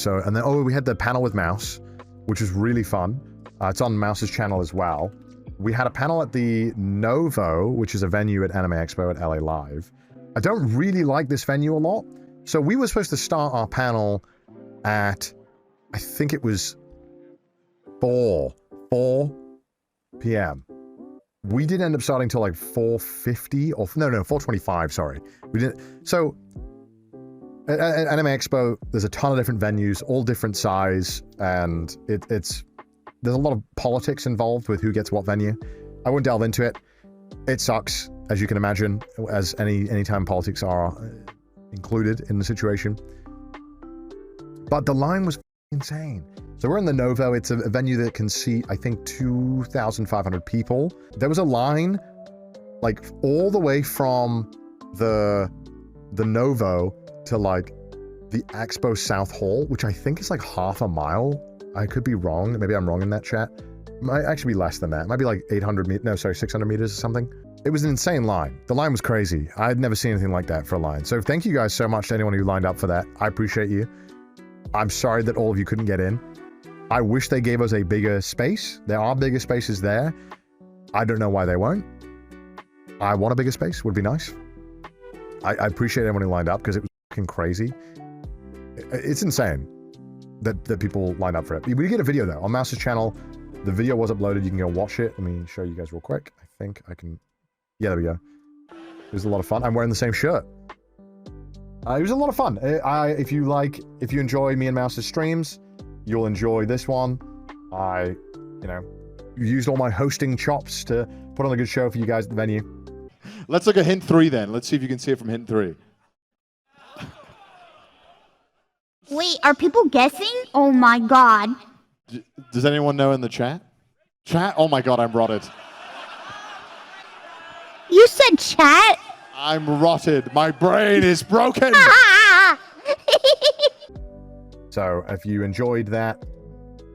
So, and then, oh, we had the panel with Mouse, which was really fun. It's on Mouse's channel as well. We had a panel at the Novo, which is a venue at Anime Expo at LA Live. I don't really like this venue a lot. So we were supposed to start our panel at, I think it was 4 p.m. We didn't end up starting till like 4:50 or no, 4:25, sorry. We didn't. So at Anime Expo, there's a ton of different venues, all different size, and there's a lot of politics involved with who gets what venue. I won't delve into it. It sucks, as you can imagine, as anytime politics are included in the situation. But the line was insane. So we're in the Novo. It's a venue that can seat, I think, 2,500 people. There was a line, like, all the way from the Novo to, like, the Expo South Hall, which I think is, like, half a mile. I could be wrong. Maybe I'm wrong in that chat. It might actually be less than that. It might be, like, 600 meters or something. It was an insane line. The line was crazy. I had never seen anything like that for a line. So thank you guys so much to anyone who lined up for that. I appreciate you. I'm sorry that all of you couldn't get in. I wish they gave us a bigger space. There are bigger spaces there. I don't know why they won't. I want a bigger space. Would be nice. I appreciate everyone who lined up because it was fucking crazy. It's insane that people lined up for it. We get a video though on Mouse's channel. The video was uploaded. You can go watch it. Let me show you guys real quick. I think I can. Yeah, there we go. It was a lot of fun. I'm wearing the same shirt. It was a lot of fun. If you enjoy me and Mouse's streams, you'll enjoy this one. I used all my hosting chops to put on a good show for you guys at the venue. Let's look at hint 3 then. Let's see if you can see it from hint 3. Wait, are people guessing? Oh my god. Does anyone know in the chat? Chat? Oh my god, I'm rotted. You said chat? I'm rotted. My brain is broken. So if you enjoyed that,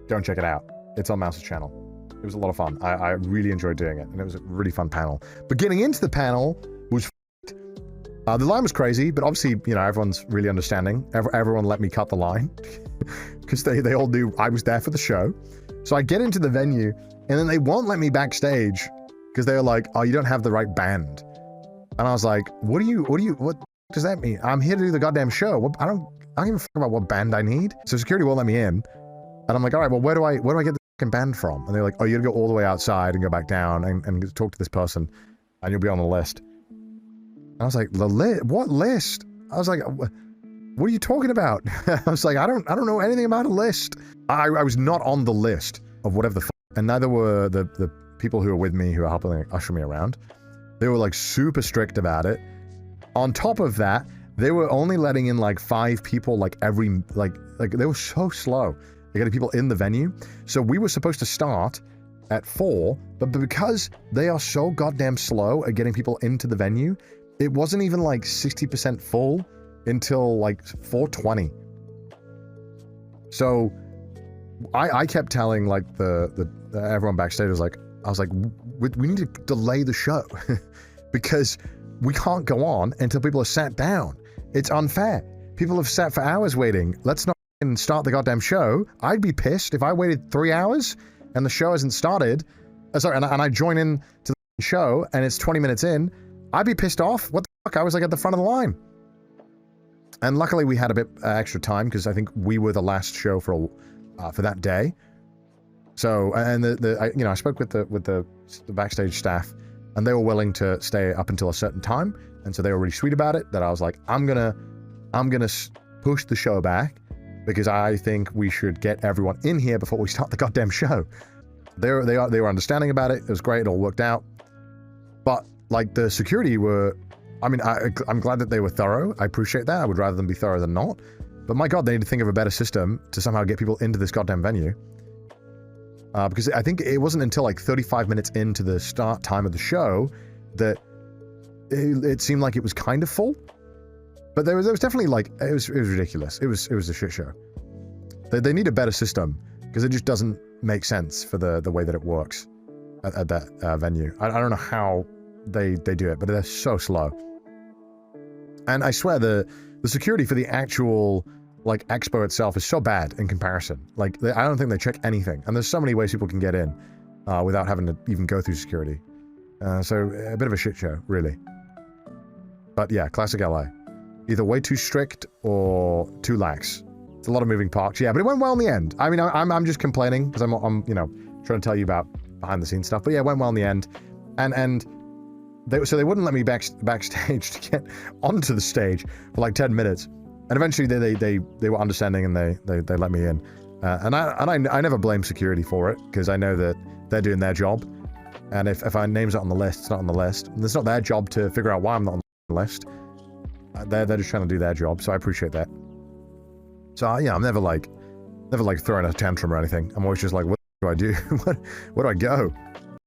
go and check it out. It's on Mouse's channel. It was a lot of fun. I really enjoyed doing it, and it was a really fun panel. But getting into the panel was the line was crazy, but obviously, everyone's really understanding. Everyone let me cut the line because they all knew I was there for the show. So I get into the venue, and then they won't let me backstage because they were like, "Oh, you don't have the right band." And I was like, what does that mean? I'm here to do the goddamn show. I don't give a fuck about what band I need. So security won't let me in. And I'm like, all right, well, where do I get the fucking band from? And they're like, oh, you gotta go all the way outside and go back down and talk to this person and you'll be on the list. And I was like, the list? What list? I was like, what are you talking about? I was like, I don't know anything about a list. I was not on the list of whatever the fuck. And neither were the people who were with me who are helping usher me around. They were like super strict about it. On top of that, they were only letting in like 5 people like every, like they were so slow. They got people in the venue. So we were supposed to start at 4, but because they are so goddamn slow at getting people into the venue, it wasn't even like 60% full until like 4:20. So I kept telling like the everyone backstage I was like, we need to delay the show because we can't go on until people are sat down. It's unfair. People have sat for hours waiting. Let's not start the goddamn show. I'd be pissed if I waited 3 hours and the show hasn't started. And I join in to the show and it's 20 minutes in. I'd be pissed off. What the fuck? I was like at the front of the line. And luckily we had a bit extra time because I think we were the last show for that day. So, and I spoke with the backstage staff, and they were willing to stay up until a certain time, and so they were really sweet about it. That I was like, I'm gonna push the show back because I think we should get everyone in here before we start the goddamn show. They were understanding about it. It was great. It all worked out. But like the security were, I mean, I'm glad that they were thorough. I appreciate that. I would rather them be thorough than not. But my God, they need to think of a better system to somehow get people into this goddamn venue. Because I think it wasn't until like 35 minutes into the start time of the show that it seemed like it was kind of full. But there was definitely like, it was ridiculous. It was a shit show. They need a better system because it just doesn't make sense for the way that it works at that venue. I don't know how they do it, but they're so slow. And I swear the security for the actual like Expo itself is so bad in comparison. Like, I don't think they check anything. And there's so many ways people can get in without having to even go through security. So a bit of a shit show, really. But yeah, classic LA. Either way too strict or too lax. It's a lot of moving parts. Yeah, but it went well in the end. I mean, I'm just complaining because I'm you know, trying to tell you about behind the scenes stuff. But yeah, it went well in the end. And so they wouldn't let me backstage to get onto the stage for like 10 minutes. And eventually they were understanding and they let me in. And I never blame security for it because I know that they're doing their job. And if our name's not on the list, it's not on the list. And it's not their job to figure out why I'm not on the list. They're just trying to do their job, so I appreciate that. So yeah, I'm never like throwing a tantrum or anything. I'm always just like, what do I do? Where do I go?